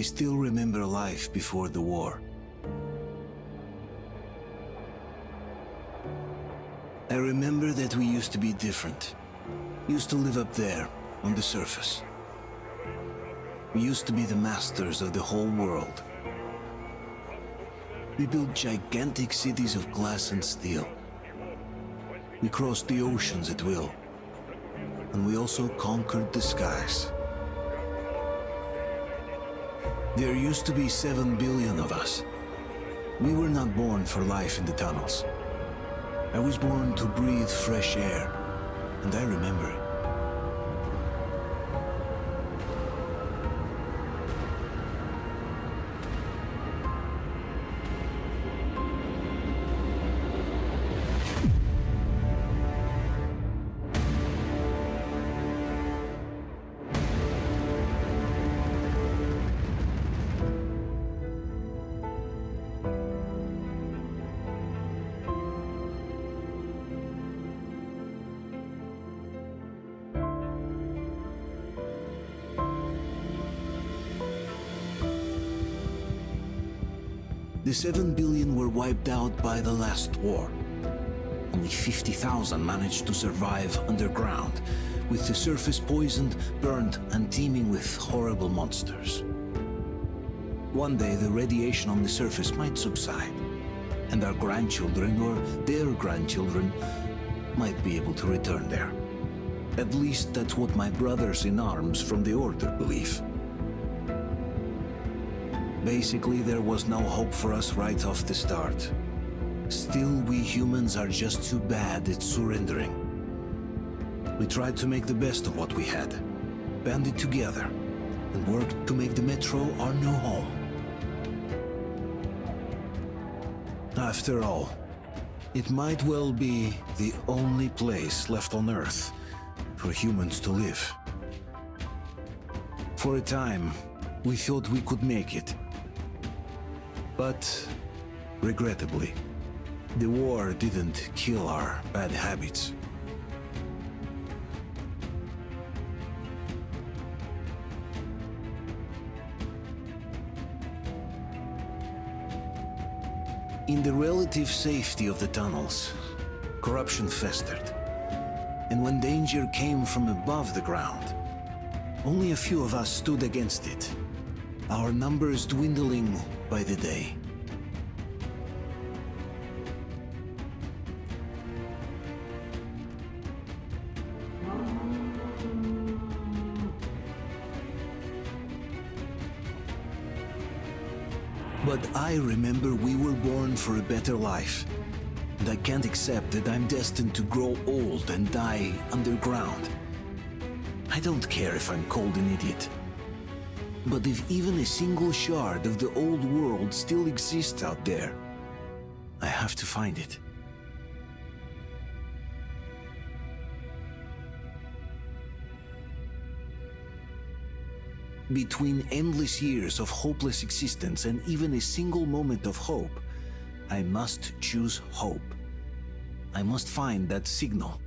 still remember life before the war. I remember that we used to be different. Used to live up there, on the surface. We used to be the masters of the whole world. We built gigantic cities of glass and steel. We crossed the oceans at will. And we also conquered the skies. There used to be 7 billion of us. We were not born for life in the tunnels. I was born to breathe fresh air, and I remember it. The 7 billion were wiped out by the last war. Only 50,000 managed to survive underground, with the surface poisoned, burnt, and teeming with horrible monsters. One day the radiation on the surface might subside, and our grandchildren or their grandchildren might be able to return there. At least that's what my brothers in arms from the Order believe. Basically, there was no hope for us right off the start. Still, we humans are just too bad at surrendering. We tried to make the best of what we had, banded together, and worked to make the Metro our new home. After all, it might well be the only place left on Earth for humans to live. For a time, we thought we could make it. But, regrettably, the war didn't kill our bad habits. In the relative safety of the tunnels, corruption festered. And when danger came from above the ground, only a few of us stood against it, our numbers dwindling by the day. But I remember we were born for a better life, and I can't accept that I'm destined to grow old and die underground. I don't care if I'm called an idiot. But if even a single shard of the old world still exists out there, I have to find it. Between endless years of hopeless existence and even a single moment of hope, I must choose hope. I must find that signal.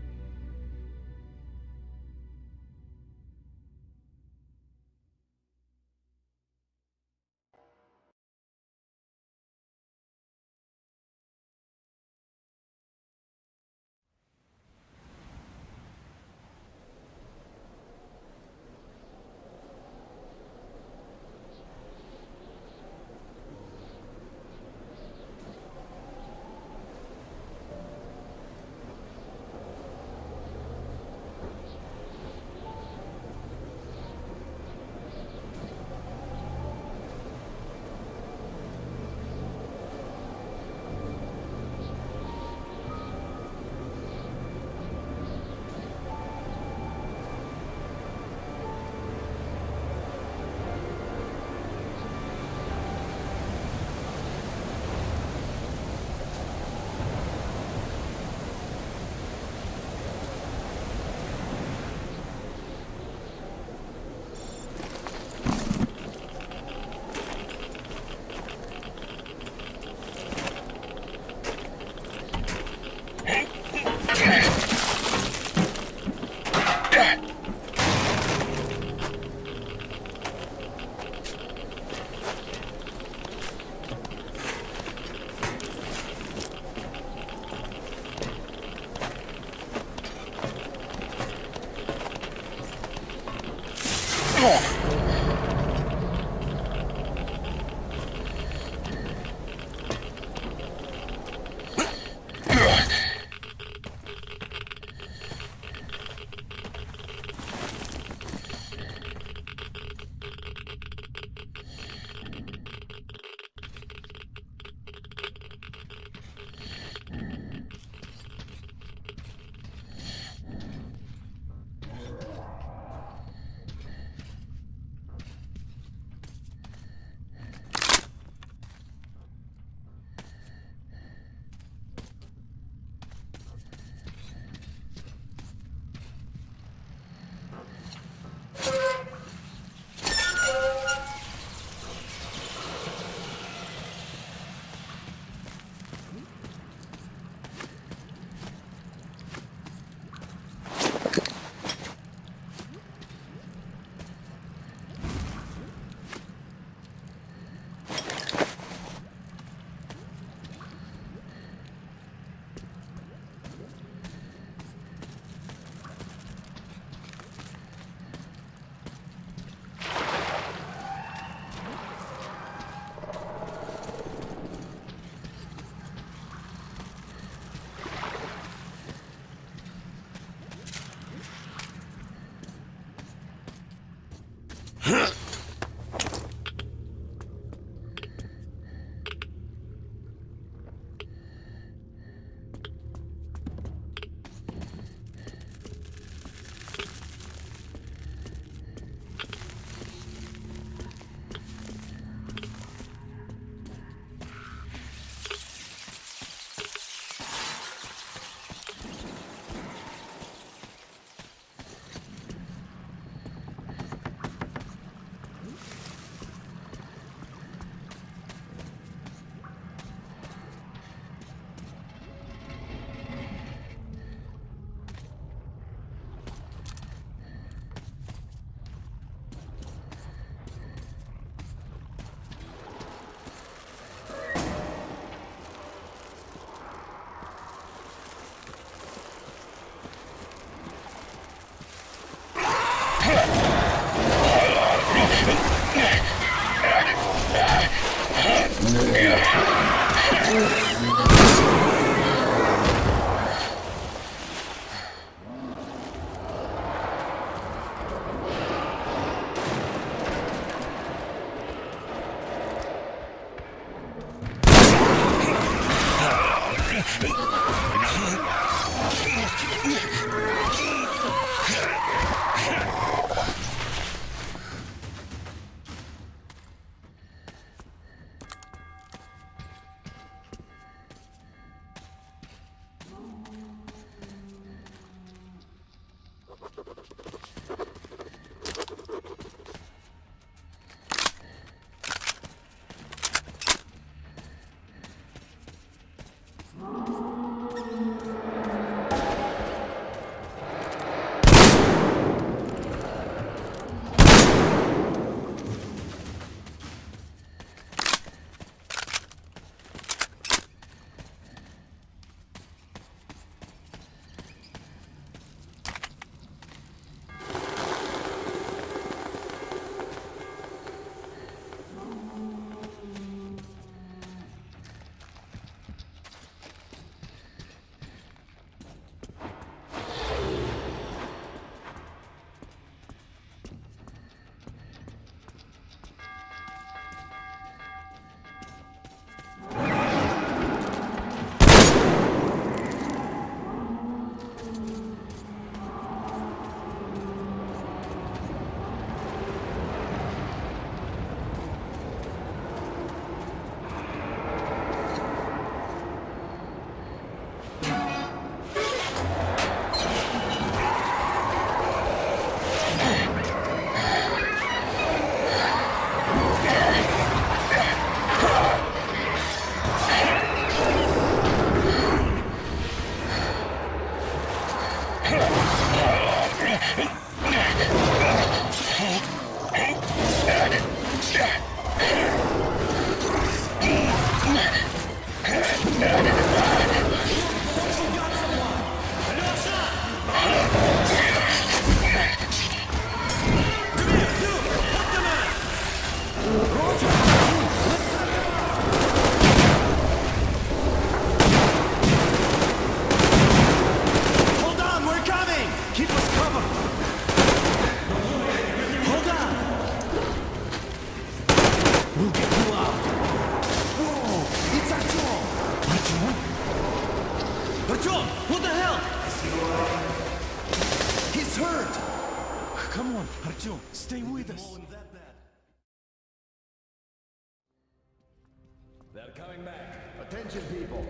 coming back. Attention, people.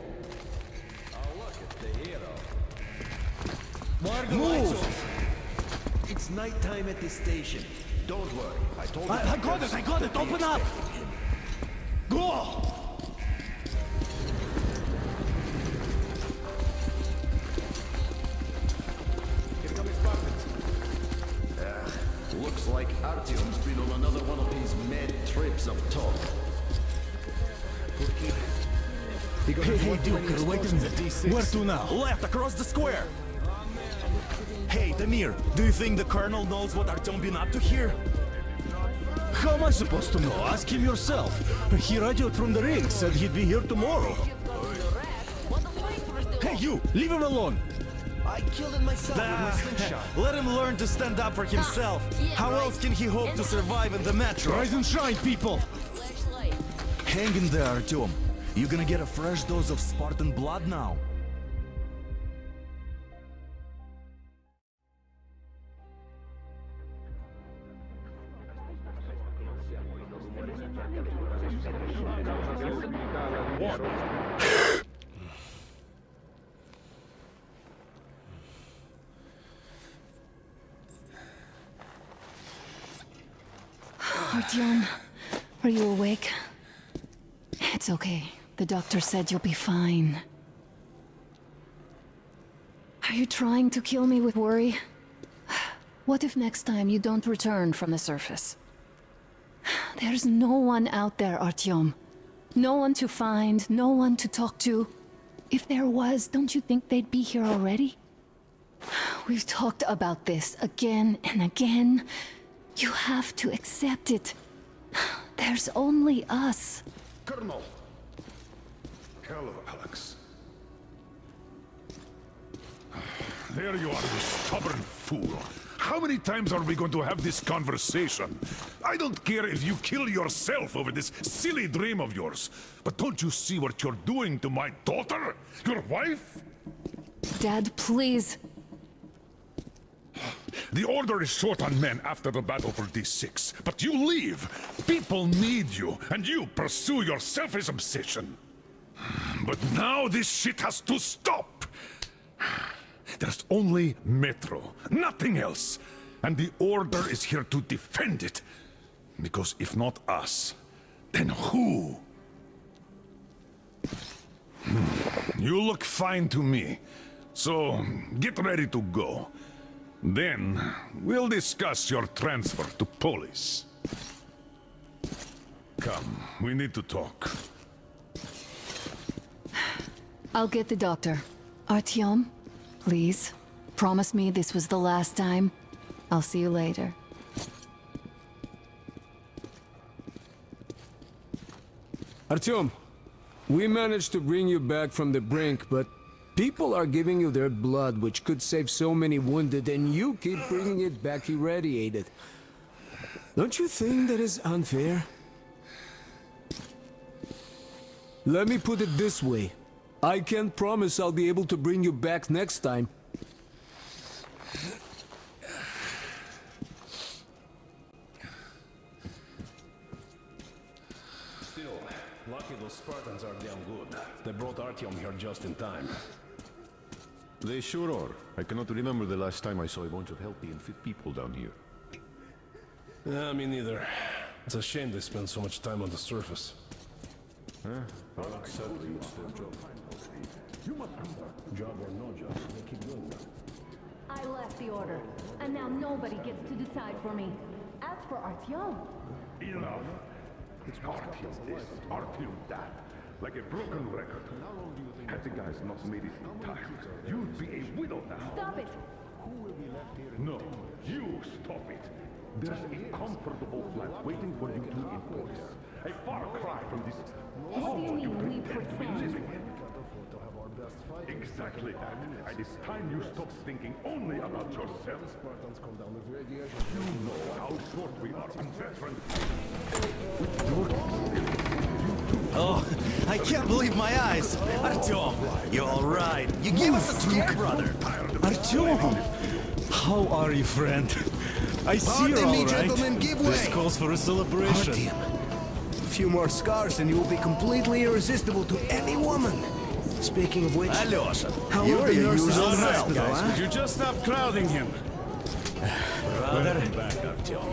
Oh, look, it's the hero. Move! It's nighttime at this station. Don't worry. I told you. I got it! Open up! Go! Here come his Spartans. Looks like Artyom's been on another one of his mad trips up top. Hey, Duke, wait a minute. Where to now? Left, across the square! Hey, Damir, do you think the Colonel knows what Artyom been up to here? How am I supposed to know? Ask him yourself. He radioed from the ring, said he'd be here tomorrow. Hey, you! Leave him alone! I killed him myself with my slingshot. Let him learn to stand up for himself. How else can he hope to survive in the metro? Rise and shine, people! Hang in there, Artyom. You're gonna get a fresh dose of Spartan blood now. Artyom, are you awake? It's okay. The doctor said you'll be fine. Are you trying to kill me with worry? What if next time you don't return from the surface? There's no one out there, Artyom. No one to find, no one to talk to. If there was, don't you think they'd be here already? We've talked about this again and again. You have to accept it. There's only us. Colonel! Hello, Alex. There you are, you stubborn fool. How many times are we going to have this conversation? I don't care if you kill yourself over this silly dream of yours, but don't you see what you're doing to my daughter? Your wife? Dad, please. The Order is short on men after the battle for D6, but you leave. People need you, and you pursue your selfish obsession. But now this shit has to stop. There's only Metro, nothing else. And the Order is here to defend it. Because if not us, then who? You look fine to me. So, get ready to go. Then, we'll discuss your transfer to Polis. Come, we need to talk. I'll get the doctor. Artyom, please. Promise me this was the last time. I'll see you later. Artyom, we managed to bring you back from the brink, but people are giving you their blood, which could save so many wounded, and you keep bringing it back irradiated. Don't you think that is unfair? Let me put it this way. I can't promise I'll be able to bring you back next time. Still, lucky those Spartans are damn good. They brought Artyom here just in time. They sure are. I cannot remember the last time I saw a bunch of healthy and fit people down here. Yeah, me neither. It's a shame they spend so much time on the surface. Sadly, it's their job. Job or no job, they keep doing that. I left the Order, and now nobody gets to decide for me. As for Artyom... Enough. It's Artyom this, Artyom that. Like a broken record. Had the guys not made it in time, you'd be a widow now. Stop it! No, you stop it. There's a comfortable flat waiting for you two in Polis. A far cry from this home you mean, leave for pretend to be town? living in. Exactly that. And it's time you stop thinking only about yourself. You know how short we are on veterans. Oh, I can't believe my eyes. Artyom, you're all right. You gave us a scare, brother. Artyom! How are you, friend? I see you're Pardon me, all right. gentlemen, give This way. calls for a celebration. Artyom, A few more scars and you will be completely irresistible to any woman. Speaking of which, Alyosha, how are you're the your nurses usual in the self, hospital, guys. huh? Could you just stop crowding him? Welcome back, Artyom.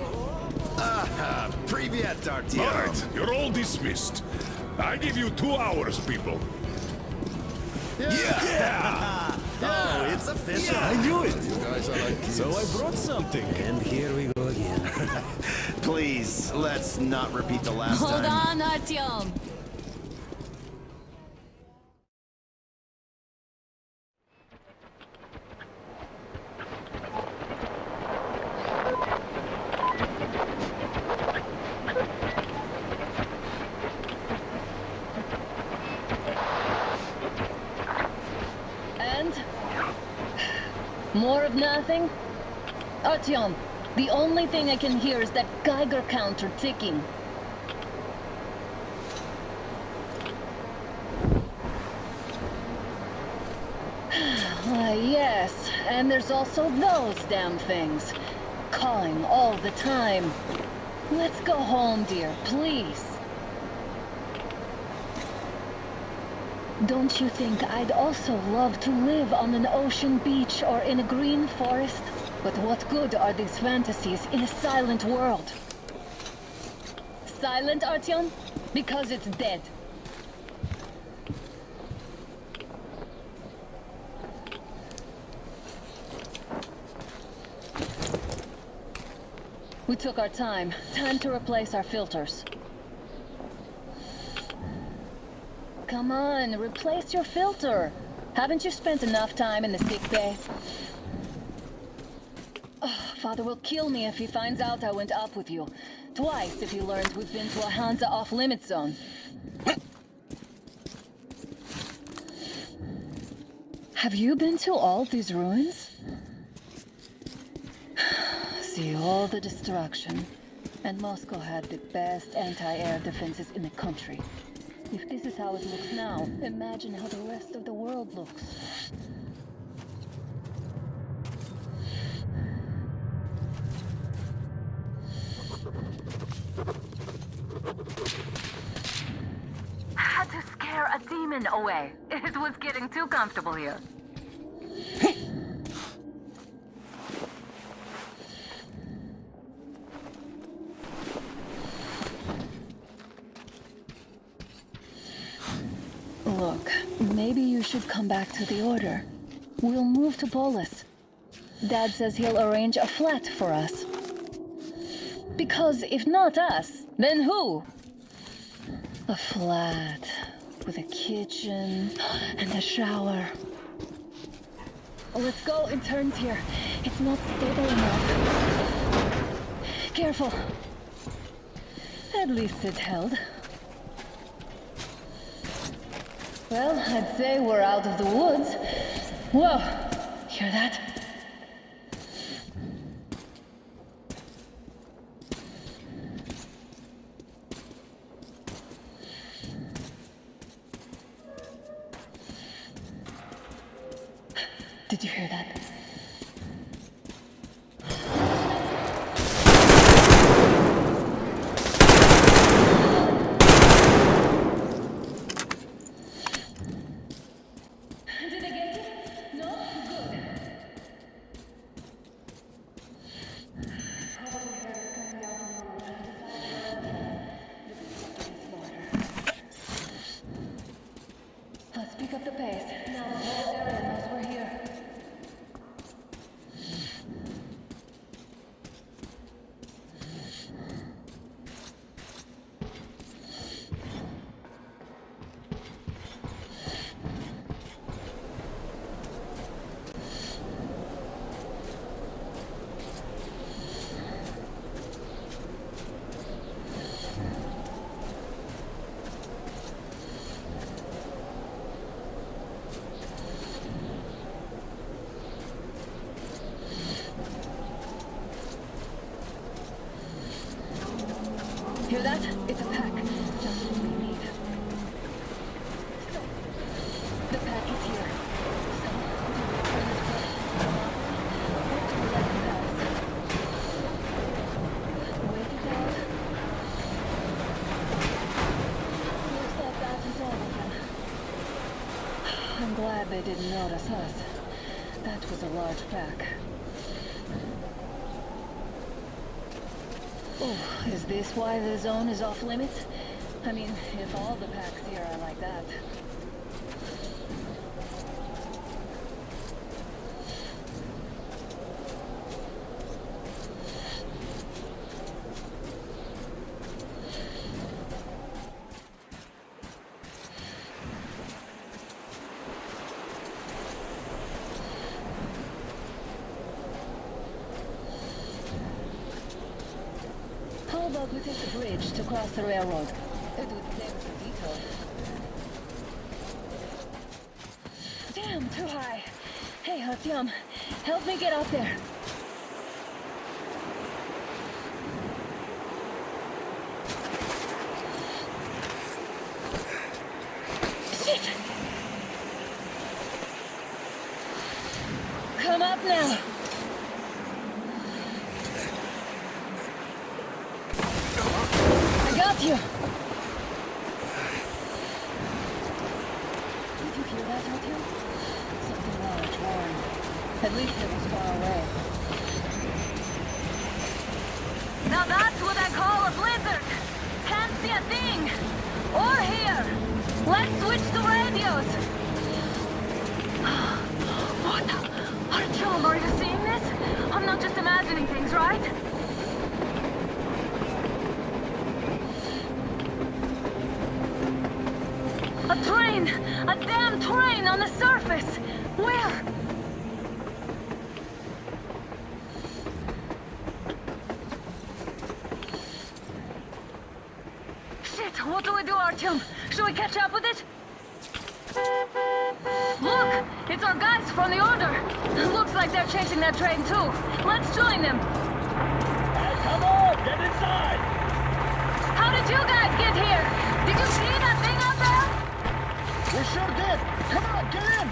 Привет, Artyom. All right, you're all dismissed. I give you 2 hours, people. Oh, it's official. I knew it. Guys are like So I brought something. And here we go again. Please, let's not repeat the last Hold time. on, Artyom. And? More of nothing? Artyom, the only thing I can hear is that Geiger counter ticking. Yes, and there's also those damn things. Calling all the time. Let's go home, dear, please. Don't you think I'd also love to live on an ocean beach or in a green forest? But what good are these fantasies in a silent world? Silent, Artyom? Because it's dead. We took our time. Time to replace our filters. Come on, replace your filter. Haven't you spent enough time in the sick bay? Oh, Father will kill me if he finds out I went up with you. Twice if he learns we've been to a Hansa off-limit zone. Have you been to all these ruins? See all the destruction. And Moscow had the best anti-air defenses in the country. If this is how it looks now, imagine how the rest of the world looks. Had to scare a demon away. It was getting too comfortable here. Look, maybe you should come back to the Order. We'll move to Polis. Dad says he'll arrange a flat for us. Because if not us, then who? A flat with a kitchen and a shower. Let's go in turns here. It's not stable enough. Careful. At least it held. Well, I'd say we're out of the woods. Whoa! Hear that? Did you hear that? Did they get you? No? Good. Let's pick up the pace. Now the whole area knows we're here. Hear that? It's a pack. Just what we need. Stop. The pack is here. So, turn this way. What do you like to pass? Wait it out. Glad they didn't notice us. That was a large pack. Oh, is this why the zone is off limits? I mean, if all the packs here are like that. How about we take the bridge to cross the railroad? It would save us a detour. Damn, too high. Hey, Artyom, help me get up there. Shit! Come up now. You. Did you hear that, Artyom? Something large roaring. At least it was far away. Now that's what I call a blizzard! Can't see a thing! Or hear! Let's switch to radios! What the? Artyom, are you seeing this? I'm not just imagining things, right? A train! A damn train on the surface! Where? Shit! What do we do, Artyom? Should we catch up with it? Look! It's our guys from the Order! Looks like they're chasing that train too. Let's join them! Hey, come on! Get inside! How did you guys get here? Did you see that thing out there? We sure did! Come on, get in!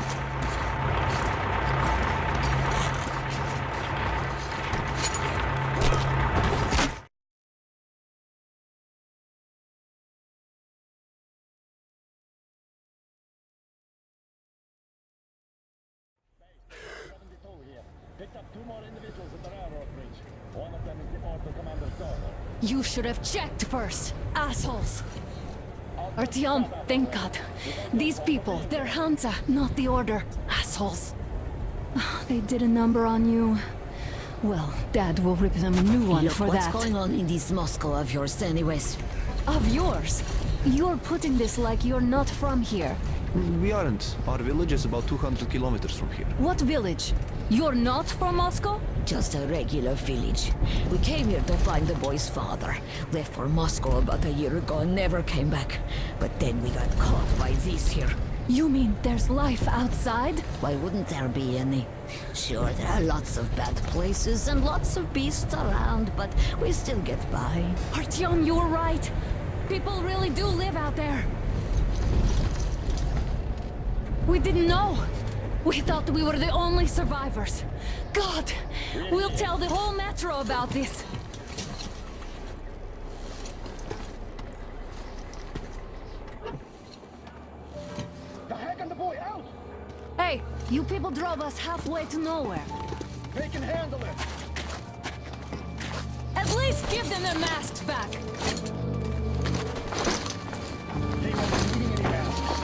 Picked up 2 more individuals at the railroad bridge. One of them is the Order commander's daughter. You should have checked first, assholes! Artyom, thank God. These people, they're Hansa, not the Order. Assholes. They did a number on you. Well, Dad will rip them a new one for that. What's going on in this Moscow of yours anyways? Of yours? You're putting this like you're not from here. We aren't. Our village is about 200 kilometers from here. What village? You're not from Moscow? Just a regular village. We came here to find the boy's father. Left for Moscow about a year ago and never came back. But then we got caught by this here. You mean there's life outside? Why wouldn't there be any? Sure, there are lots of bad places and lots of beasts around, but we still get by. Artyom, you were right. People really do live out there. We didn't know. We thought we were the only survivors. God, we'll tell the whole metro about this. The heck and the boy out! Hey, you people drove us halfway to nowhere. They can handle it! At least give them their masks back. They won't be needing any masks.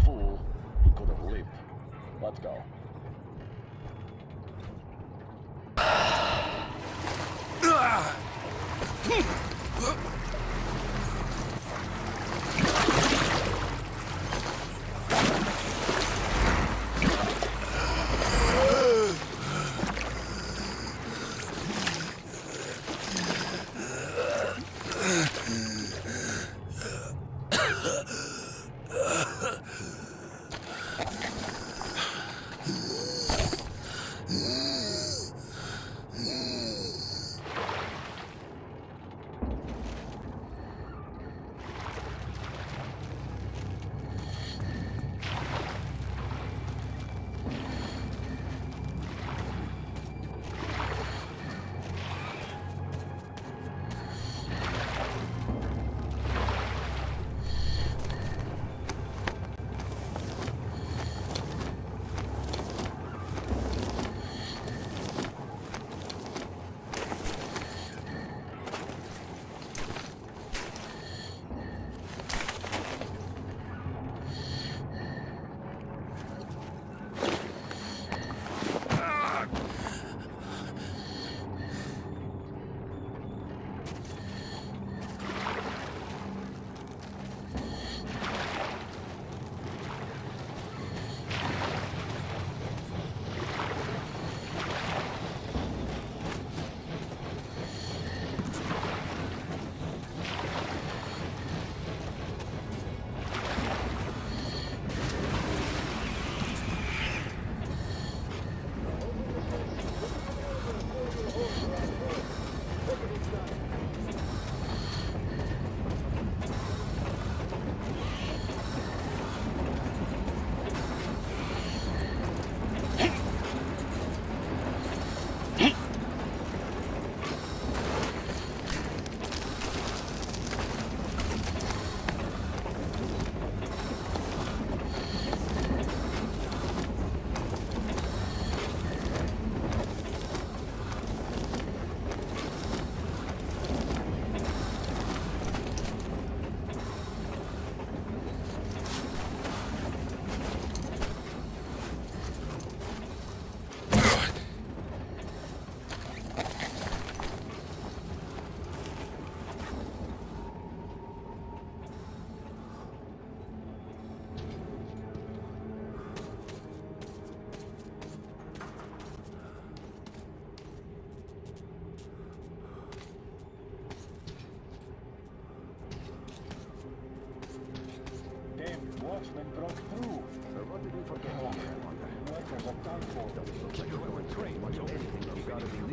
Fool. He could have lived. Let's go.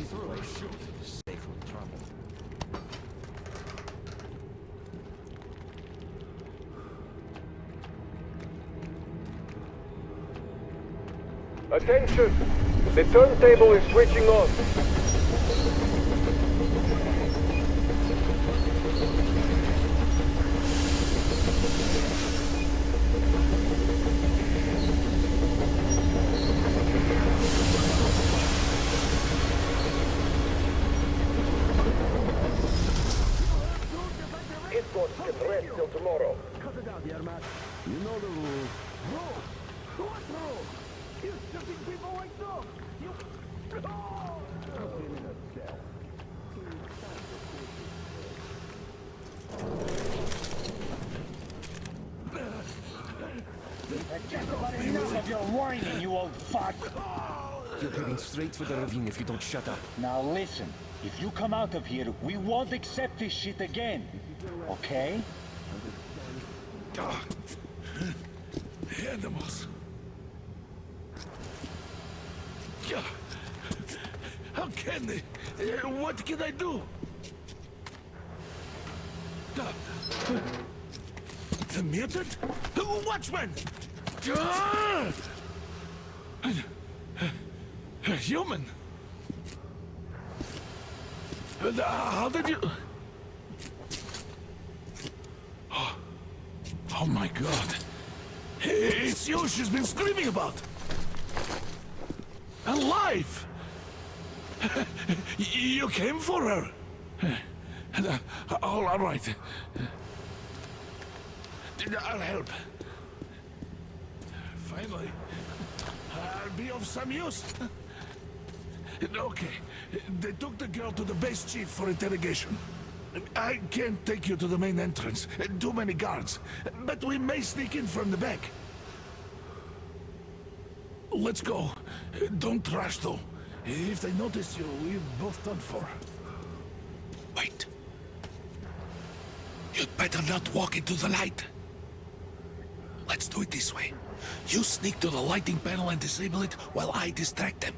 through. Shoot. Safe from trouble. Attention! The turntable is switching on. Escorts can rest till tomorrow. Cut it out, Yermak. You know the rules. Rule? What rule? You're shooting people like dogs! You... Oh! Put him in a cell. Enough of your whining, you old fuck! You're heading straight for the ravine if you don't shut up. Now listen, if you come out of here, we won't accept this shit again. Okay? Animals. How can they? What can I do? The mutant? Watchman! A human? How did you... Oh my god. It's you she's been screaming about. Alive! You came for her. All right. I'll help. Finally, I'll be of some use. Okay, they took the girl to the base chief for interrogation. I can't take you to the main entrance. Too many guards. But we may sneak in from the back. Let's go. Don't rush, though. If they notice you, we're both done for. Wait. You'd better not walk into the light. Let's do it this way. You sneak to the lighting panel and disable it while I distract them.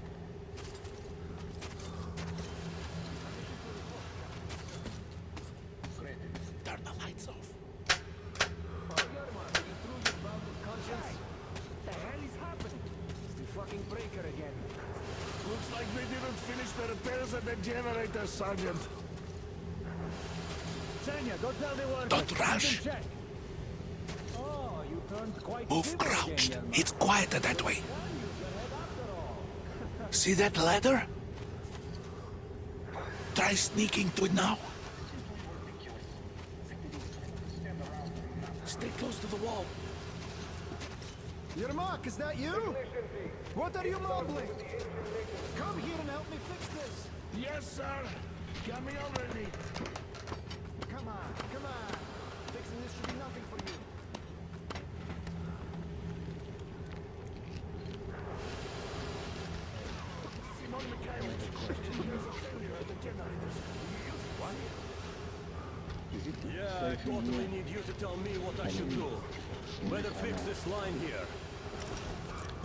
Turn the lights off. The hell is happening? It's the fucking breaker again. Looks like they didn't finish the repairs at the generator, Sergeant. Senya, go tell the workers. Don't rush. Oh, you turned quite Move crouched. It's quieter that way. See that ladder? Try sneaking to it now. Stay close to the wall. Yermak, is that you? What are you mumbling? Come here and help me fix this. Yes, sir. Got me already. Come on, come on. Fixing this should be nothing for you. Simon Mikhailовich, there's a failure at the generators. What? Yeah, I totally need you to tell me what I should do. Better fix this line here.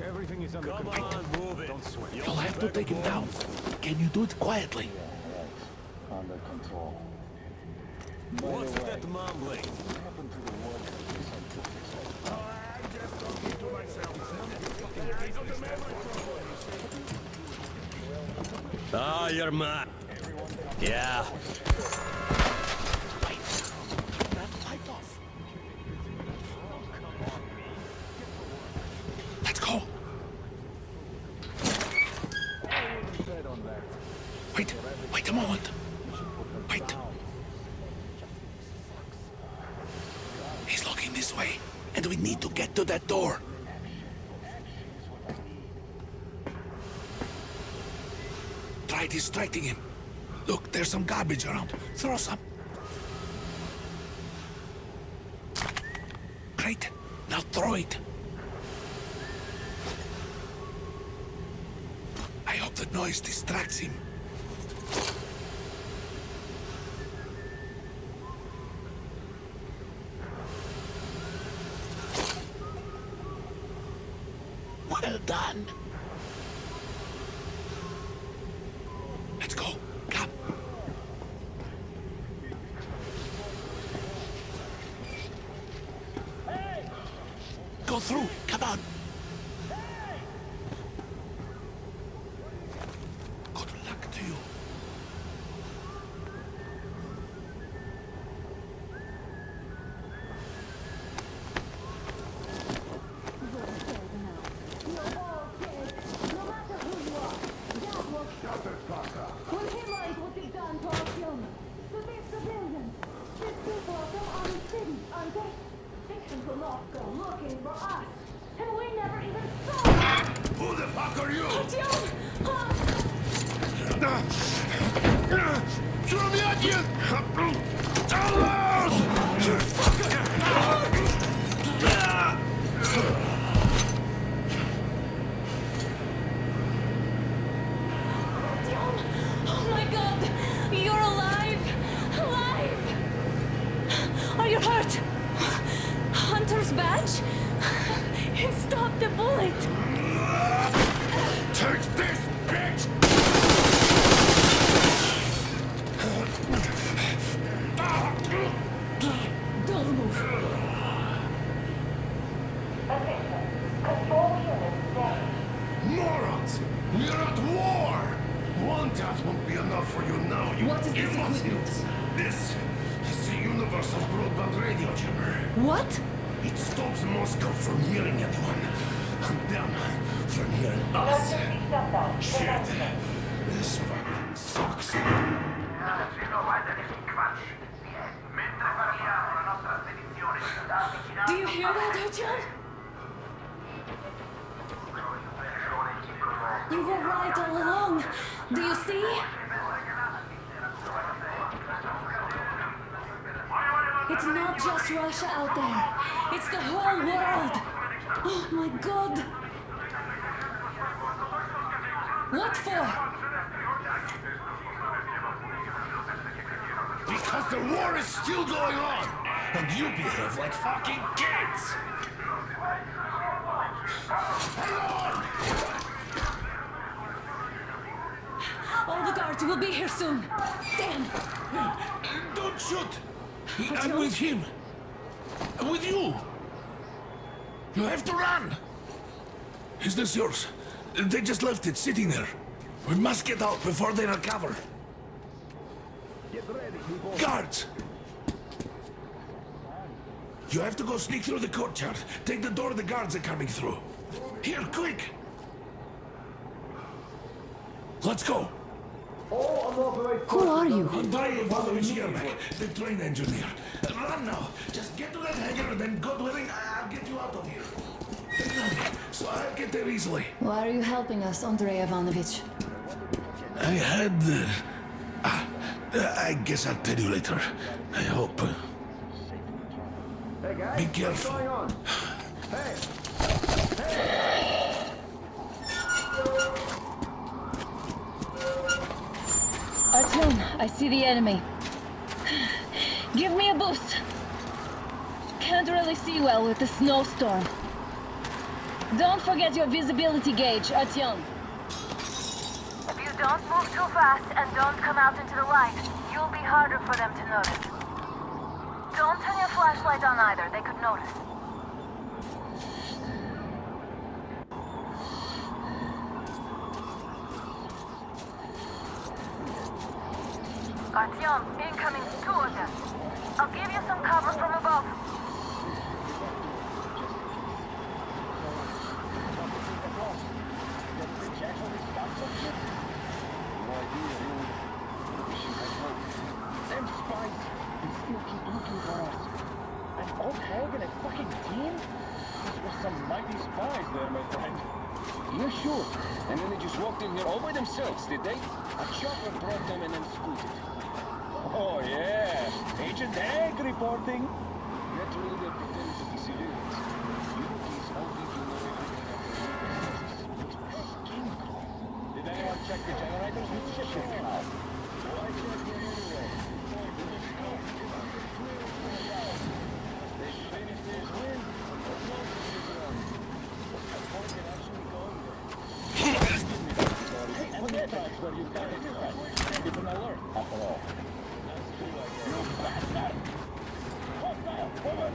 Everything is under Come control. on, move it. Don't sweat. You'll have to take him down. Can you do it quietly? Under control. What's that mumbling? I'm just talking to myself. I got the memory problem. Ah, you're mad. Yeah. Wait. Turn that light off. Let's go. Wait a moment. Wait. He's looking this way, and we need to get to that door. Try distracting him. Look, there's some garbage around. Throw some. Great. Now throw it. I hope the noise distracts him. Well done. Let's go. Oh my god! You're alive! Alive! Are you hurt? Hunter's badge? It stopped the bullet! Take this, bitch! Don't move. Morons! We're at war! One death won't be enough for you now, you What is this imbeciles! This is the universal broadband radio jammer. What? It stops Moscow from hearing anyone, and them from hearing us. Shit. This fucking sucks. Do you hear that, Artyom? You were right all along. Do you see? It's not just Russia out there. It's the whole world. Oh my god. What for? Because the war is still going on, and you behave like fucking kids! All the guards will be here soon. Damn. Don't shoot! I'm with him. I'm with you. You have to run. Is this yours? They just left it sitting there. We must get out before they recover. Guards! You have to go sneak through the courtyard. Take the door the guards are coming through. Here, quick! Let's go! Who are you? Andrei Ivanovich Yermak, the train engineer. Run now! Just get to that hangar and then God willing, I'll get you out of here. So I'll get there easily. Why are you helping us, Andrei Ivanovich? I had... I guess I'll tell you later. I hope. Hey guys, Be careful. what's going on? Hey! Artyom, I see the enemy. Give me a boost. Can't really see well with the snowstorm. Don't forget your visibility gauge, Artyom. If you don't move too fast and don't come out into the light, you'll be harder for them to notice. Don't turn your flashlight on either, they could notice. Artyom, incoming, 2 of them. I'll give you some cover from above. Them spies can still keep looking for us. And Old Hag and a fucking team? These were some mighty spies there, my friend. Yeah, sure. And then they just walked in here all by themselves, did they? A chopper brought them and then scooted. Oh, yeah. Agent Hag reporting. Naturally, they're pretending to be civilians. Europeans all think you know everything about their business. Skin crawl. Did anyone check the generators? Shit, how? Why check them anyway? They finish this win. Where you got it right. Keep an alert, after all. No bastard!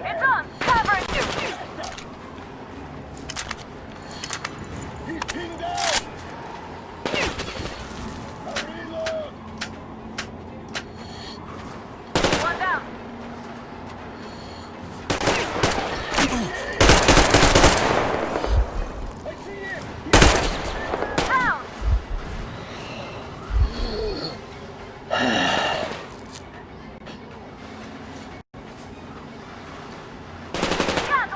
It's on! Covering you! He's pinned down! Reload! One down! I see him! Down! Can't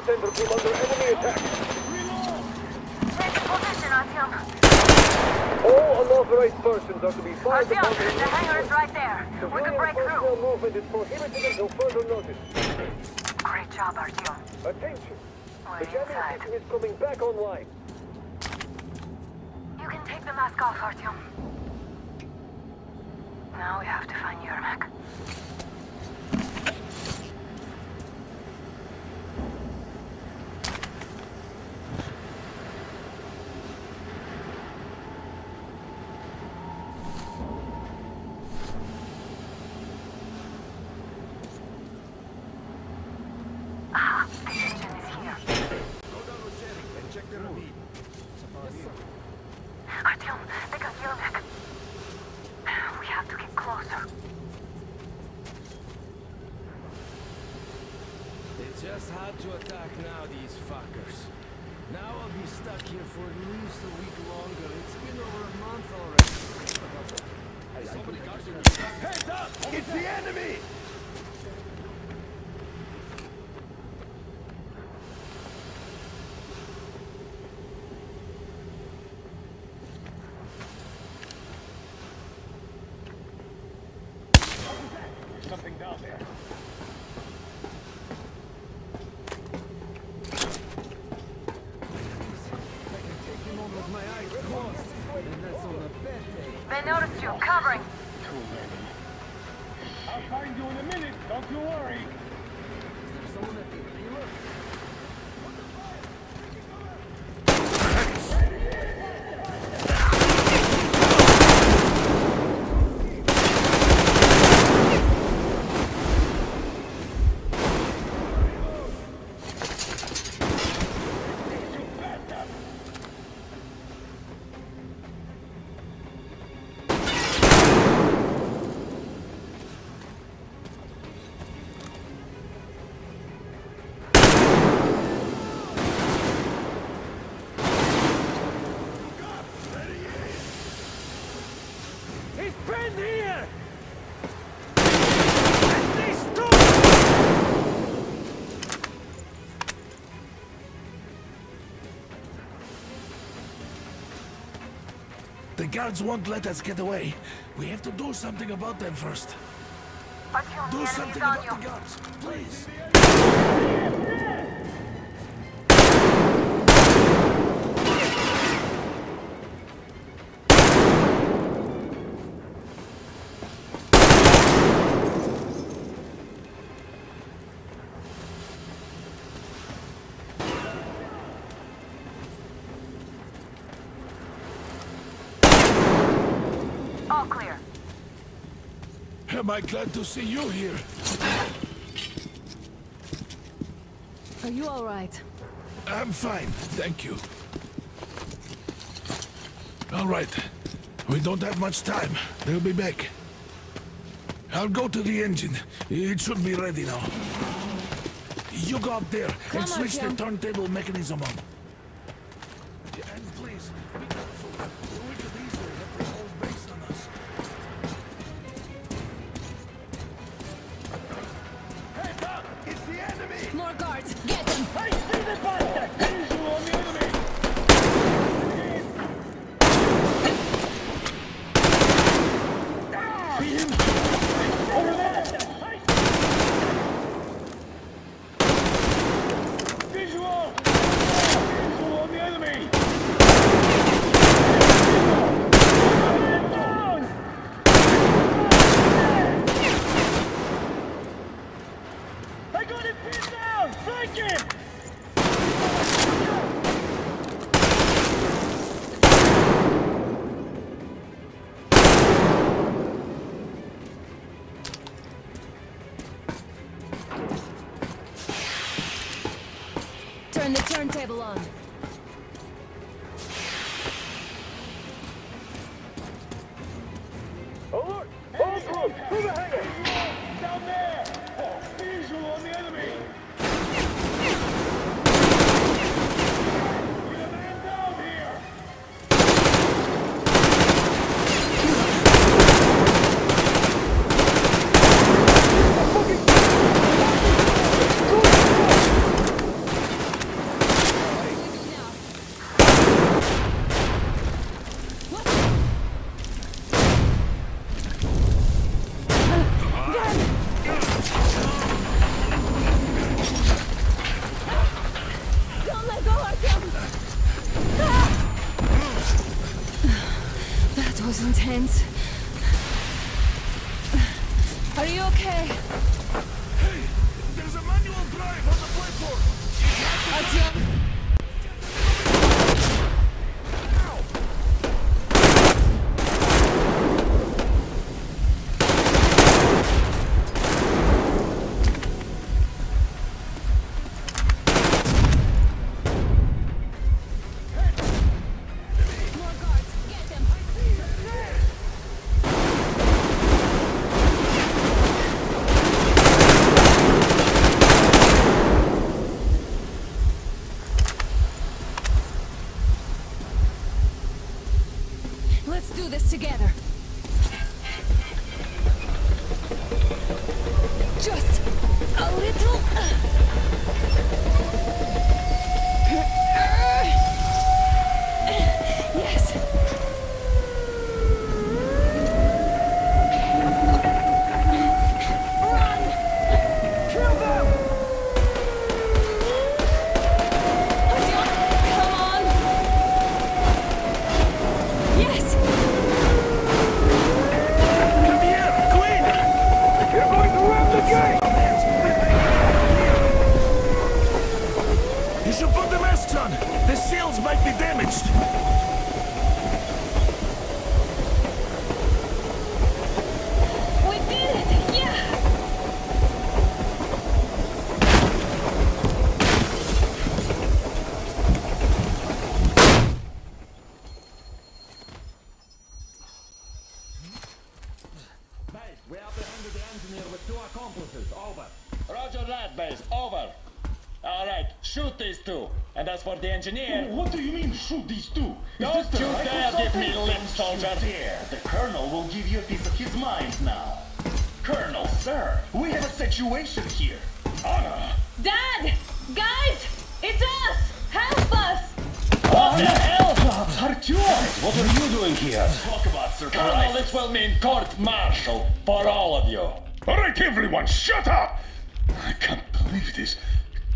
command center team under enemy attack. Take a position, Artyom. All unauthorized persons are to be fired Artyom, upon. the hangar is right there. We can Civilian break personnel through. movement is prohibited until further notice. Great job, Artyom. Attention! We're The jamming inside. system is coming back online. You can take the mask off, Artyom. Now we have to find Yermak. Ah, the engine is here. Artyom, they got Yermak. We have to get closer. They just had to attack now, these fuckers. Now I'll be stuck here for at least a week longer. It's been over a month already. Heads up! It's the enemy! Something down there. They noticed you. Covering. Too many. I'll find you in a minute. Don't you worry. He's pinned here! The guards won't let us get away. We have to do something about them first. Artyom, Do the something enemy's about on the you. guards, please. All clear. Am I glad to see you here? Are you all right? I'm fine, thank you. All right. We don't have much time. They'll be back. I'll go to the engine. It should be ready now. You go up there Come and on, switch the Jim. turntable mechanism on. Yeah, and please, be careful. We could easily have the whole base on us. Heads up! It's the enemy! More guards! Get them! I see the bastard! Visual on the enemy! See him? Over there! Visual! Visual on the enemy! Down! I got him pinned down! Flank him! Turn the turntable on. Alert! All troops, to the hangar! Down there! Visual on the enemy! Get a man down here! That was intense. Are you okay? Hey, there's a manual drive on the platform. Artyom. Let's do this together. Just a little. Yes. Run! Kill them! Come on! Yes! Come here, Queen! You're going to ram the gate! You should put the masks on. The seals might be damaged. We did it! Yeah! We apprehended the engineer with 2 accomplices. Over. Roger that, base. Over. All right, shoot these 2. And as for the engineer... What do you mean, shoot these 2? Don't you dare give me lip, soldier! There, the Colonel will give you a piece of his mind now. Colonel, sir, we have a situation here. Anna! Dad! Guys! It's us! Help us! What the hell? Artyom! What are you doing here? Talk about surprise. Colonel, this will mean court-martial for all of you. All right, everyone, shut up! I can't believe this.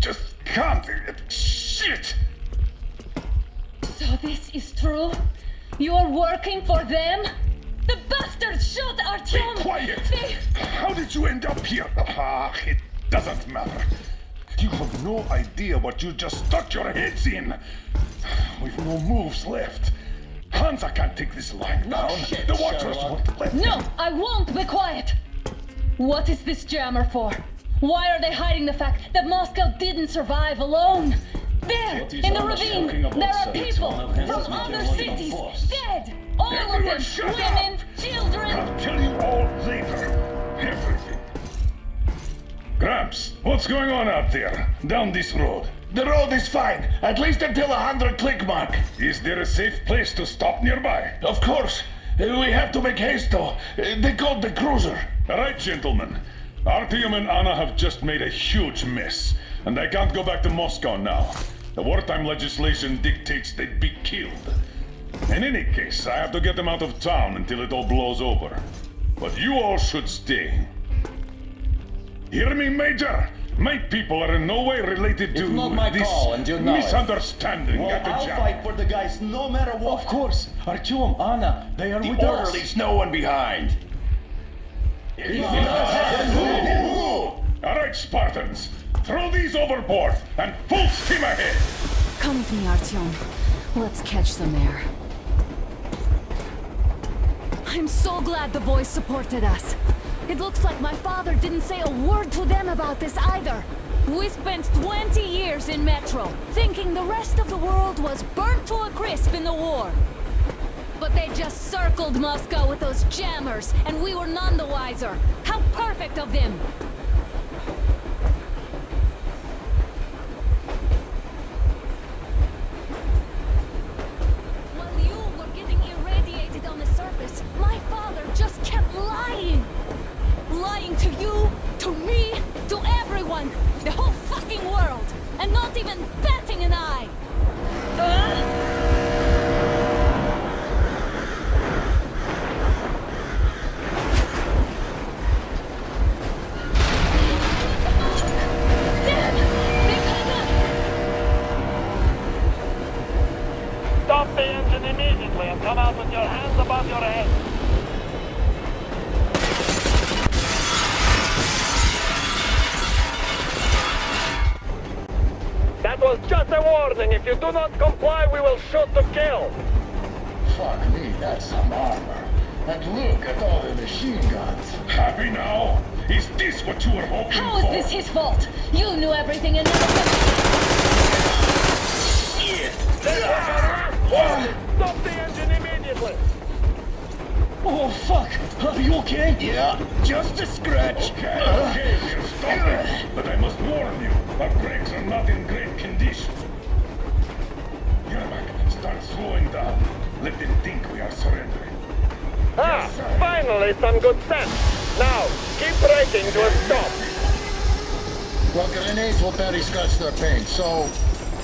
Just can't. Shit! So this is true? You're working for them? The bastards shot Artyom! Be quiet! They... How did you end up here? Ah, it doesn't matter. You have no idea what you just stuck your heads in. We've no moves left. Hansa can't take this line down. The Watchers won't let No, them. I won't be quiet! What is this jammer for? Why are they hiding the fact that Moscow didn't survive alone? There, in the ravine, there are people from other cities, dead! All Everyone of them, shut women, up. children! I'll tell you all later. Everything. Gramps, what's going on out there? Down this road? The road is fine, at least until 100 click mark. Is there a safe place to stop nearby? Of course. We have to make haste though. They called the cruiser. All right, gentlemen. Artyom and Anna have just made a huge mess, and I can't go back to Moscow now. The wartime legislation dictates they'd be killed. In any case, I have to get them out of town until it all blows over. But you all should stay. Hear me, Major? My people are in no way related to It's not my this call, and you know it. misunderstanding Well, at the I'll jam. fight for the guys no matter what. Of course. Artyom, Anna, they are with us. Orderlies, no one behind. All right, Spartans. Throw these overboard and full steam ahead. Come with me, Artyom. Let's catch some air. I'm so glad the boys supported us. It looks like my father didn't say a word to them about this either. We spent 20 years in Metro, thinking the rest of the world was burnt to a crisp in the war. But they just circled Moscow with those jammers, and we were none the wiser. How perfect of them! While you were getting irradiated on the surface, my father just kept lying! Lying to you, to me, to everyone, the whole fucking world, and not even batting an eye! quickly and come out with your hands above your head. That was just a warning. If you do not comply, we will shoot to kill. Fuck me, that's some armor. And look at all the machine guns. Happy now? Is this what you were hoping How for? is this his fault? You knew everything and Stop the engine immediately! Oh, fuck! Are you okay? Yeah, just a scratch. Okay, we'll stop it. But I must warn you, our brakes are not in great condition. Yermak, start slowing down. Let them think we are surrendering. Ah, finally some good sense. Now, keep braking to a stop. Well, grenades will barely scratch their paint, so...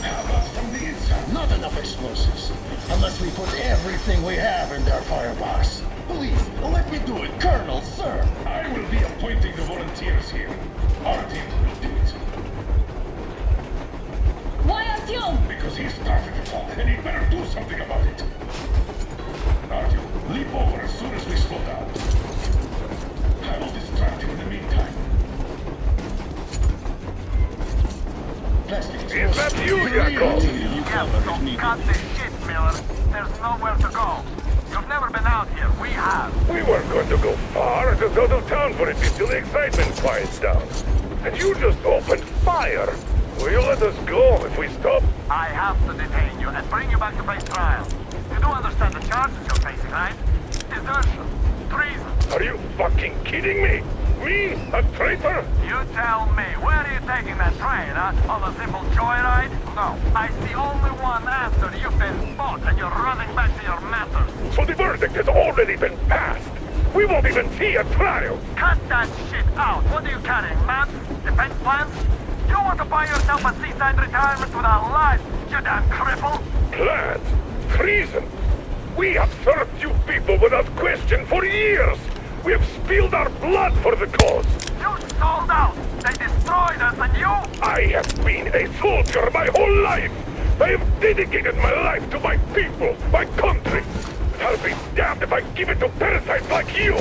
How about from the inside? Not enough explosives. Unless we put everything we have in their firebox. Please, let me do it, Colonel, sir. I will be appointing the volunteers here. Our team will do it. why Artyom? Because he started the talk, and he better do something about it. Artyom, leap over as soon as we slow down. I will distract you in the meantime. Plastic Is that you, Yakov? Cut this shit, Miller. There's nowhere to go. You've never been out here. We have. We weren't going to go far, just out of town for it until the excitement quiets down. And you just opened fire. Will you let us go if we stop? I have to detain you and bring you back to face trial. You do understand the charges you're facing, right? Desertion, treason. Are you fucking kidding me? Me? A traitor? You tell me, where are you taking that train, huh? On a simple joyride? No. I see only one answer. You've been bought and you're running back to your masters. So the verdict has already been passed. We won't even see a trial. Cut that shit out. What are you carrying, maps? Defense plans? You want to buy yourself a seaside retirement without life, you damn cripple? Plans? Treason? We have served you people without question for years. We have spilled our blood for the cause. You sold out. They destroyed us and you? I have been a soldier my whole life. I have dedicated my life to my people, my country. I'll be damned if I give it to parasites like you.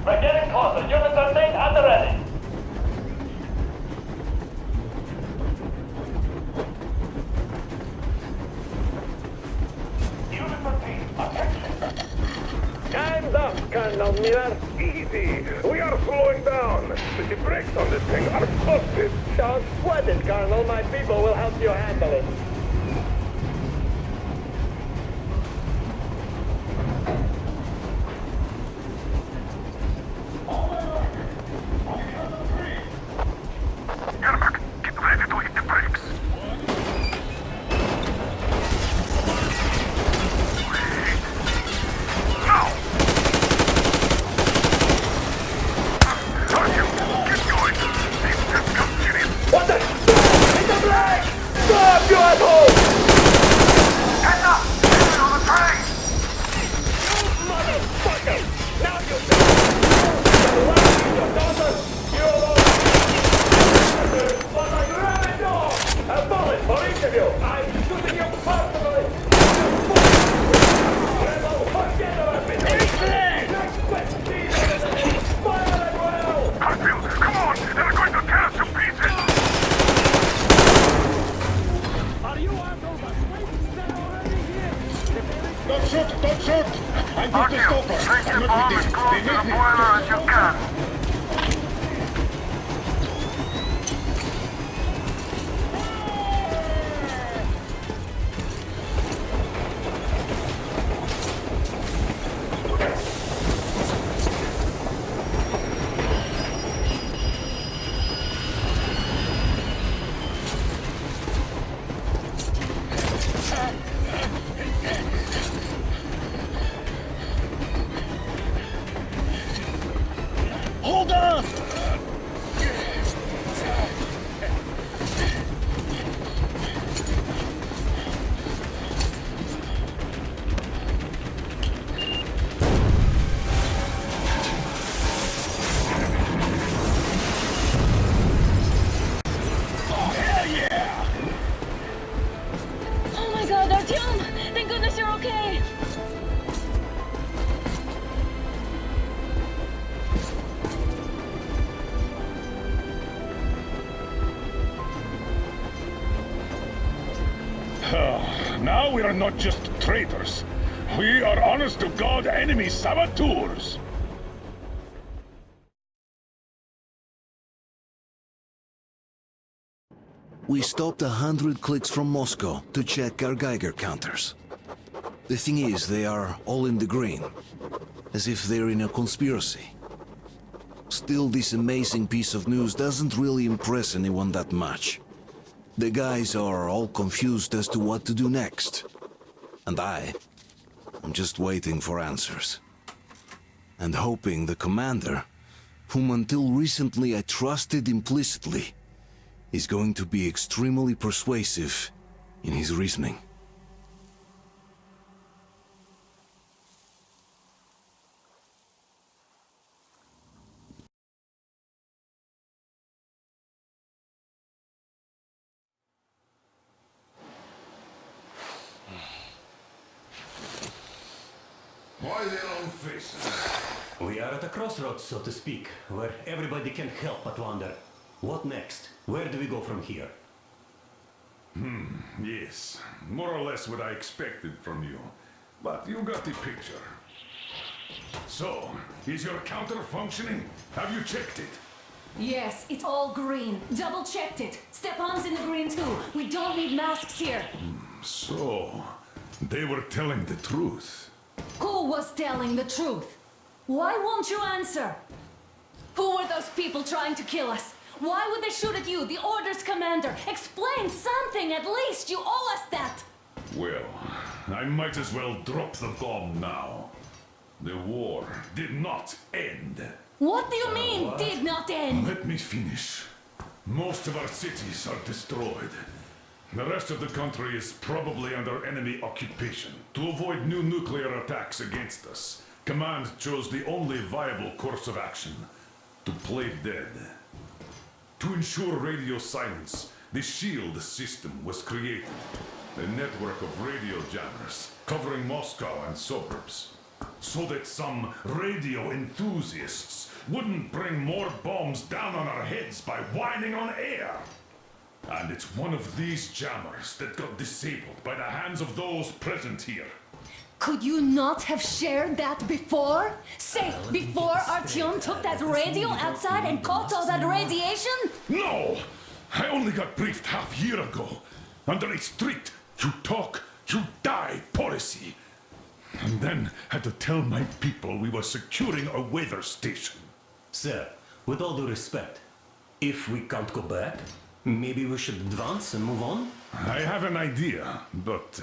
We're getting closer. Units are made and ready. Unit 14, attention. Time's up, Colonel Miller. Easy. We are slowing down. The brakes on this thing are busted. Don't sweat it, Colonel. My people will help you handle it. Yermak, get ready to hit the brakes. Wait. Now! Artyom, get going. They've just come in. What the? Hit the brake! Stop, you asshole! Heads up! Get on the train! You motherfucker! Now you say your daughter, you're what are you running for? A bullet for each of you! I'm shooting you personally! Rebel, forget about me! Next question! Fire at will! Hartfield, come on! They're going to tear us to pieces! Are you assholes asleep? They're already here! Don't shoot! Don't shoot! I'm going to stop her. Take I'm your not bomb with as you. close They to the make me... boiler as you can. Hold on! Oh my god, Artyom! Thank goodness you're okay! Now we are not just traitors. We are honest-to-God enemy saboteurs. We stopped 100 clicks from Moscow to check our Geiger counters. The thing is, they are all in the green, as if they're in a conspiracy. Still, this amazing piece of news doesn't really impress anyone that much. The guys are all confused as to what to do next. And I'm just waiting for answers. And hoping the commander, whom until recently I trusted implicitly, is going to be extremely persuasive in his reasoning. Why their own faces? We are at a crossroads, so to speak, where everybody can help but wonder. What next? Where do we go from here? Yes. More or less what I expected from you. But you got the picture. So, is your counter functioning? Have you checked it? Yes, it's all green. Double checked it. Stepan's in the green too. We don't need masks here. So, they were telling the truth. Who was telling the truth? Why won't you answer? Who were those people trying to kill us? Why would they shoot at you, the Order's commander? Explain something, at least! You owe us that! Well, I might as well drop the bomb now. The war did not end. What do you mean, did not end? Let me finish. Most of our cities are destroyed. The rest of the country is probably under enemy occupation. To avoid new nuclear attacks against us, Command chose the only viable course of action: to play dead. To ensure radio silence, the SHIELD system was created. A network of radio jammers covering Moscow and suburbs. So that some radio enthusiasts wouldn't bring more bombs down on our heads by whining on air. And it's one of these jammers that got disabled by the hands of those present here. Could you not have shared that before? Say, before Artyom took that radio outside and caught all that radiation? No! I only got briefed half year ago. Under a strict, you talk, you die policy. And then had to tell my people we were securing a weather station. Sir, with all due respect, if we can't go back, maybe we should advance and move on? I have an idea, but...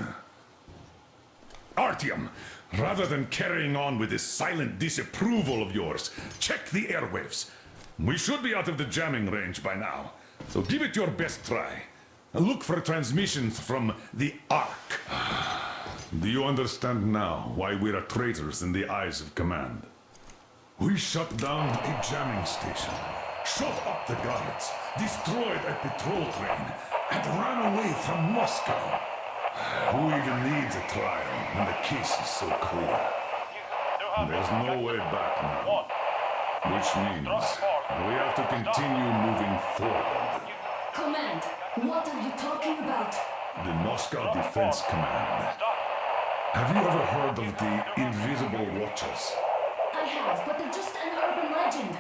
Artyom, rather than carrying on with this silent disapproval of yours, check the airwaves. We should be out of the jamming range by now, so give it your best try. Look for transmissions from the Ark. Do you understand now why we're traitors in the eyes of Command? We shut down a jamming station, shot up the guards, destroyed a patrol train, and ran away from Moscow. Who even needs a trial when the case is so clear? There's no way back now. Which means we have to continue moving forward. Command, what are you talking about? The Moscow Defense Command. Have you ever heard of the Invisible Watchers? I have, but they're just an urban legend.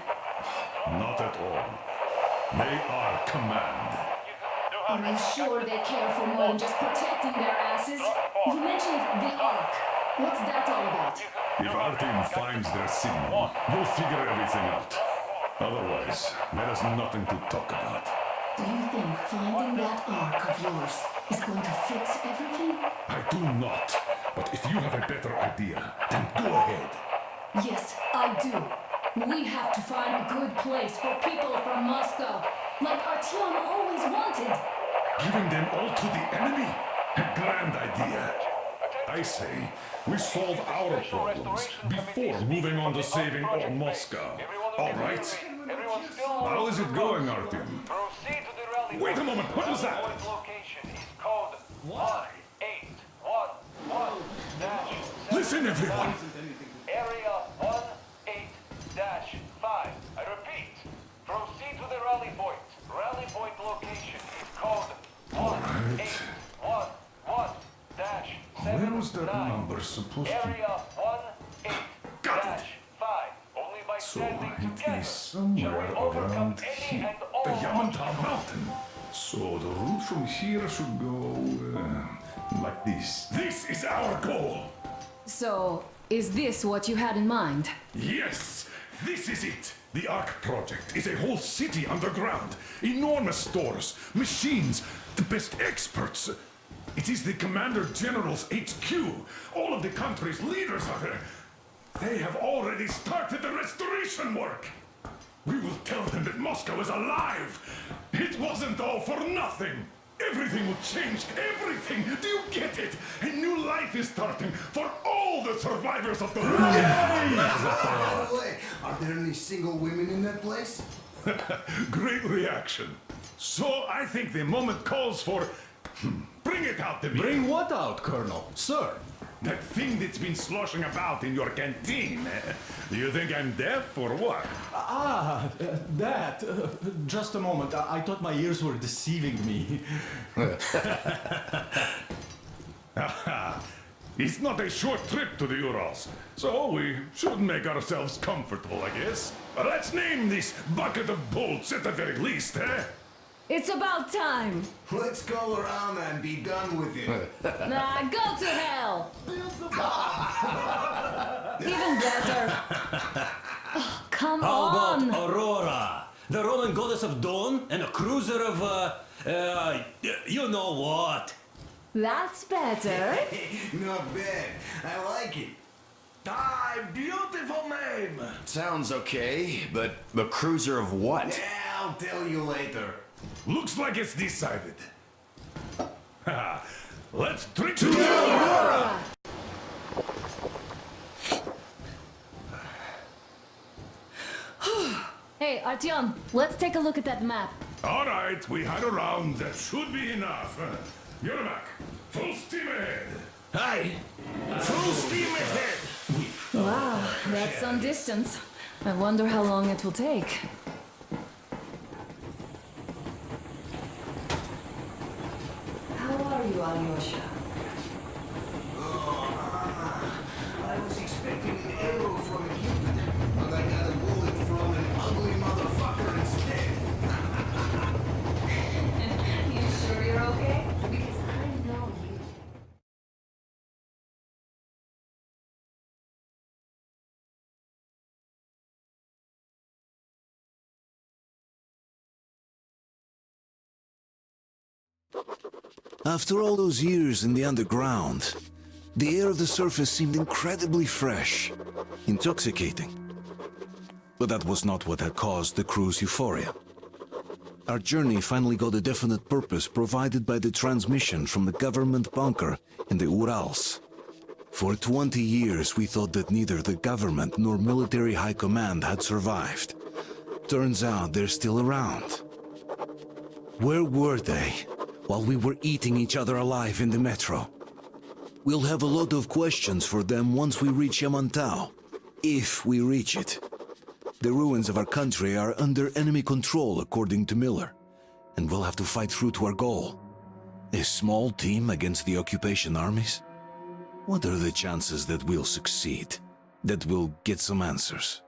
Not at all. They are Command. Are you sure they care for more than just protecting their asses? You mentioned the Ark. What's that all about? If our team finds their signal, you'll figure everything out. Otherwise, there is nothing to talk about. Do you think finding that Ark of yours is going to fix everything? I do not. But if you have a better idea, then go ahead. Yes, I do. We have to find a good place for people from Moscow, like Artyom always wanted. Giving them all to the enemy? A grand idea. I say, we solve our problems before moving on to saving all Moscow. All right? How is it going, Artyom? Wait a moment, what was that? Listen, everyone! Area 18-5. I repeat, proceed to the rally point. Rally point location is code 1811-7. Where was that number supposed to be? Area 18-5. Only by standing It together is somewhere around here. The Yamantau Mountain. So the route from here should go like this. This is our goal! So, is this what you had in mind? Yes, this is it. The Ark Project is a whole city underground. Enormous stores, machines, the best experts. It is the Commander General's HQ. All of the country's leaders are there. They have already started the restoration work. We will tell them that Moscow is alive. It wasn't all for nothing. Everything will change. Everything. Do you get it? A new life is starting for all the survivors of the war. By the way, are there any single women in that place? Great reaction. So I think the moment calls for... Bring it out to me. Bring what out, Colonel? Sir? That thing that's been sloshing about in your canteen. Do you think I'm deaf or what? That. Just a moment. I thought my ears were deceiving me. It's not a short trip to the Urals, so we should make ourselves comfortable, I guess. Let's name this bucket of bolts at the very least, eh? It's about time. Let's go around and be done with it. Nah, go to hell. Even better. Oh, come How on. about Aurora? The Roman goddess of dawn and a cruiser of, you know what? That's better. Not bad. I like it. Ah, beautiful name. Sounds okay, but the cruiser of what? Yeah, I'll tell you later. Looks like it's decided. Let's drink to Aurora! Hey, Artyom, let's take a look at that map. All right, we had a round. That should be enough. Yermak, full steam ahead. Aye. Full steam ahead. Wow, that's some distance. I wonder how long it will take. How are you, Alyosha? I was expecting an arrow from a Cupid, but I got a bullet from an ugly motherfucker instead. You sure you're okay? Because I know you. After all those years in the underground, the air of the surface seemed incredibly fresh, intoxicating. But that was not what had caused the crew's euphoria. Our journey finally got a definite purpose provided by the transmission from the government bunker in the Urals. For 20 years we thought that neither the government nor military high command had survived. Turns out they're still around. Where were they while we were eating each other alive in the metro? We'll have a lot of questions for them once we reach Yamantau, if we reach it. The ruins of our country are under enemy control, according to Miller, and we'll have to fight through to our goal. A small team against the occupation armies? What are the chances that we'll succeed? That we'll get some answers?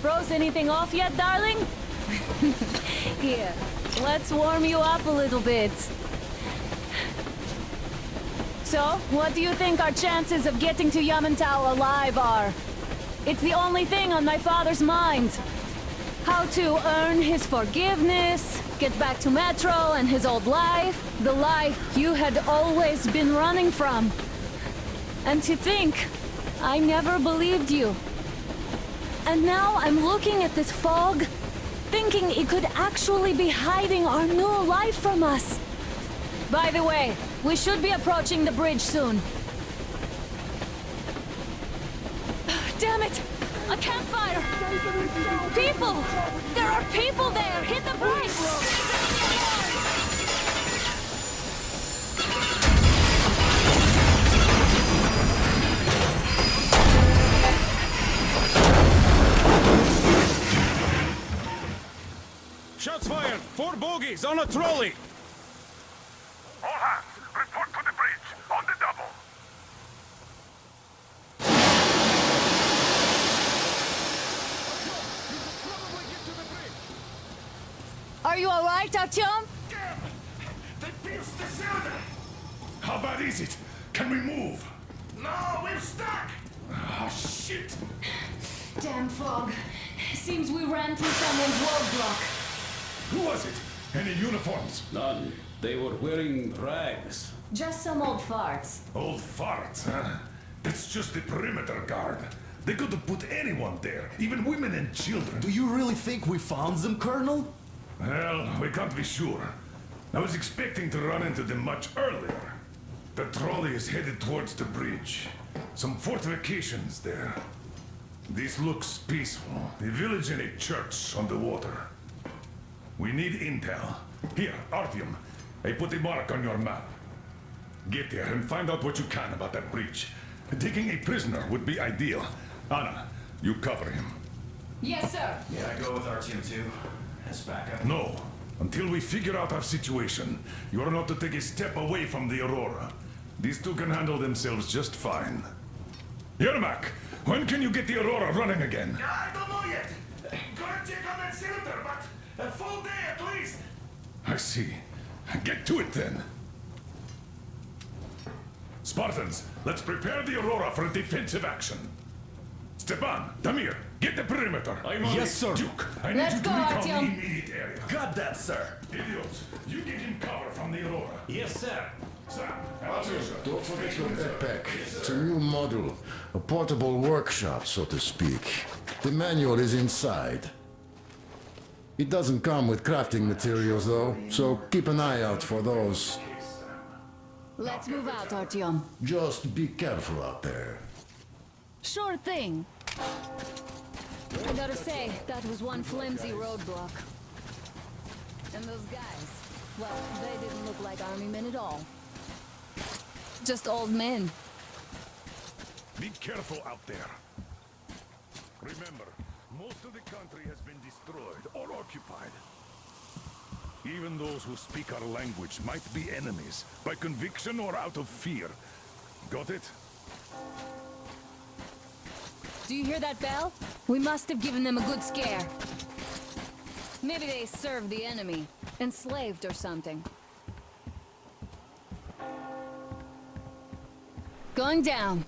Froze anything off yet, darling? Here, let's warm you up a little bit. So, what do you think our chances of getting to Yamantau alive are? It's the only thing on my father's mind. How to earn his forgiveness, get back to Metro and his old life. The life you had always been running from. And to think, I never believed you. And now I'm looking at this fog, thinking it could actually be hiding our new life from us. By the way, we should be approaching the bridge soon. Damn it! A campfire! People! There are people there! Hit the brakes! Shots fired! 4 bogies on a trolley! All hands, report to the bridge, on the double. Are you alright, Artyom? They pierced the cylinder! How bad is it? Can we move? No, we're stuck! Ah, shit! Damn fog. Seems we ran through someone's roadblock. Who was it? Any uniforms? None. They were wearing rags. Just some old farts. Old farts, huh? That's just the perimeter guard. They could have put anyone there, even women and children. Do you really think we found them, Colonel? Well, we can't be sure. I was expecting to run into them much earlier. The trolley is headed towards the bridge. Some fortifications there. This looks peaceful. A village and a church on the water. We need intel. Here, Artyom. I put a mark on your map. Get there and find out what you can about that bridge. Taking a prisoner would be ideal. Anna, you cover him. Yes, sir. Yeah, I go with Artyom too. As backup. No. Until we figure out our situation, you are not to take a step away from the Aurora. These two can handle themselves just fine. Yermak, when can you get the Aurora running again? I don't know yet. Gonna check on that cylinder, but a full day at least. I see. Get to it then. Spartans, let's prepare the Aurora for a defensive action. Stepan, Damir, get the perimeter. Yes, sir. Duke, I need Let's you to go, recon Artyom. the immediate area. Got that, sir. Idiots, you give him cover from the Aurora. Yes, sir. Sam, Don't forget your backpack. It's a new model. A portable workshop, so to speak. The manual is inside. It doesn't come with crafting materials, though, so keep an eye out for those. Let's move out, Artyom. Just be careful out there. Sure thing. I gotta say, that was one flimsy roadblock. And those guys, well, they didn't look like army men at all. Just old men. Be careful out there. Remember, most of the country has been destroyed or occupied. Even those who speak our language might be enemies, by conviction or out of fear. Got it? Do you hear that bell? We must have given them a good scare. Maybe they served the enemy, enslaved or something. Going down.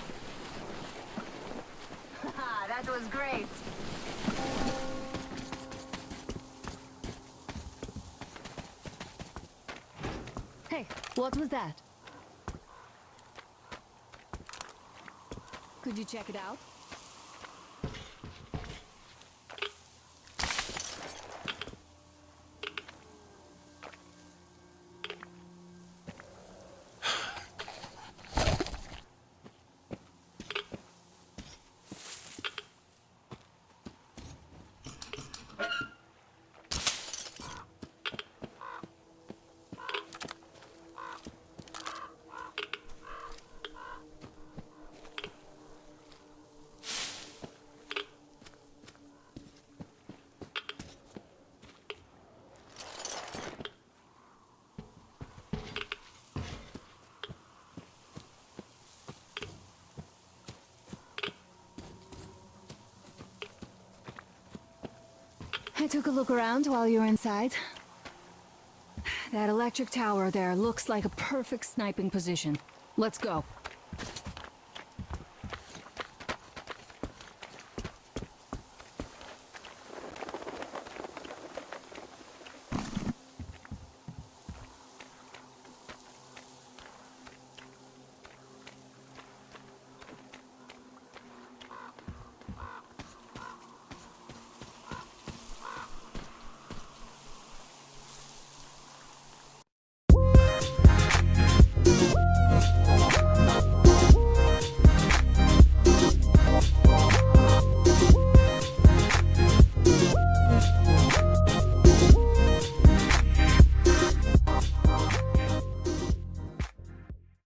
Haha, that was great. Hey, what was that? Could you check it out? took a look around while you were inside. That electric tower there looks like a perfect sniping position. Let's go.